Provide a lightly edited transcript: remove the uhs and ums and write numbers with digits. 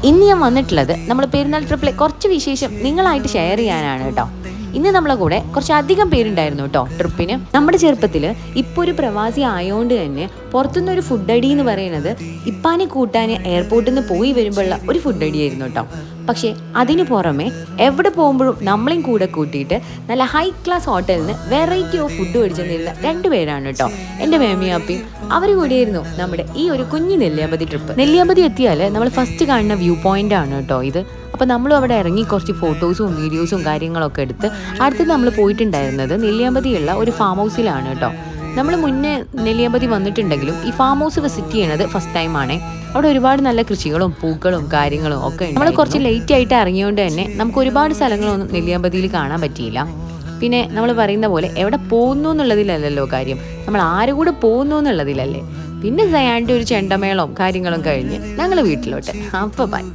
ഇന്ന് ഞാൻ വന്നിട്ടുള്ളത് നമ്മൾ പെരുന്നാൾ ട്രിപ്പിലെ കുറച്ച് വിശേഷം നിങ്ങളായിട്ട് ഷെയർ ചെയ്യാനാണ് കേട്ടോ. ഇന്ന് നമ്മളെ കൂടെ കുറച്ചധികം പേരുണ്ടായിരുന്നു കേട്ടോ ട്രിപ്പിന്. നമ്മുടെ ചെറുപ്പത്തിൽ ഇപ്പോൾ ഒരു പ്രവാസി ആയതുകൊണ്ട് തന്നെ പുറത്തുനിന്നൊരു ഫുഡ് അടി എന്ന് പറയുന്നത് ഇപ്പാനെ കൂട്ടാൻ എയർപോർട്ടിൽ നിന്ന് പോയി വരുമ്പോഴുള്ള ഒരു ഫുഡ് അടിയായിരുന്നു കേട്ടോ. പക്ഷേ അതിന് പുറമെ എവിടെ പോകുമ്പോഴും നമ്മളെയും കൂടെ കൂട്ടിയിട്ട് നല്ല ഹൈ ക്ലാസ് ഹോട്ടലിൽ നിന്ന് വെറൈറ്റി ഓഫ് ഫുഡ് മേടിച്ചെന്നിരുന്ന രണ്ടുപേരാണ് കേട്ടോ, എൻ്റെ മേമിയാപ്പിയും. അവർ കൂടിയായിരുന്നു നമ്മുടെ ഈ ഒരു കുഞ്ഞു നെല്ലിയാമ്പതി ട്രിപ്പ്. നെല്ലിയാമ്പതി എത്തിയാൽ നമ്മൾ ഫസ്റ്റ് കാണുന്ന വ്യൂ പോയിന്റ് ആണ് കേട്ടോ ഇത്. അപ്പോൾ നമ്മളും അവിടെ ഇറങ്ങി കുറച്ച് ഫോട്ടോസും വീഡിയോസും കാര്യങ്ങളൊക്കെ എടുത്ത് അടുത്ത് നമ്മൾ പോയിട്ടുണ്ടായിരുന്നത് നെല്ലിയാമ്പതിയുള്ള ഒരു ഫാം ഹൗസിലാണ് കേട്ടോ. നമ്മൾ മുന്നേ നെല്ലിയാമ്പതി വന്നിട്ടുണ്ടെങ്കിലും ഈ ഫാം ഹൗസ് വിസിറ്റ് ചെയ്യണത് ഫസ്റ്റ് ടൈം ആണ്. അവിടെ ഒരുപാട് നല്ല കൃഷികളും പൂക്കളും കാര്യങ്ങളും ഒക്കെ ഉണ്ട്. നമ്മൾ കുറച്ച് ലേറ്റ് ആയിട്ട് ഇറങ്ങിയോണ്ട് തന്നെ നമുക്ക് ഒരുപാട് സ്ഥലങ്ങളൊന്നും നെല്ലിയാമ്പതിയിൽ കാണാൻ പറ്റിയില്ല. പിന്നെ നമ്മൾ പറയുന്ന പോലെ എവിടെ പോകുന്നു എന്നുള്ളതിലല്ലല്ലോ കാര്യം, നമ്മൾ ആരും കൂടെ പോകുന്നു എന്നുള്ളതിലല്ലേ. പിന്നെ സയാൻ്റെ ഒരു ചെണ്ടമേളവും കാര്യങ്ങളും കഴിഞ്ഞ് ഞങ്ങൾ വീട്ടിലോട്ട്. അപ്പോൾ ബൈ.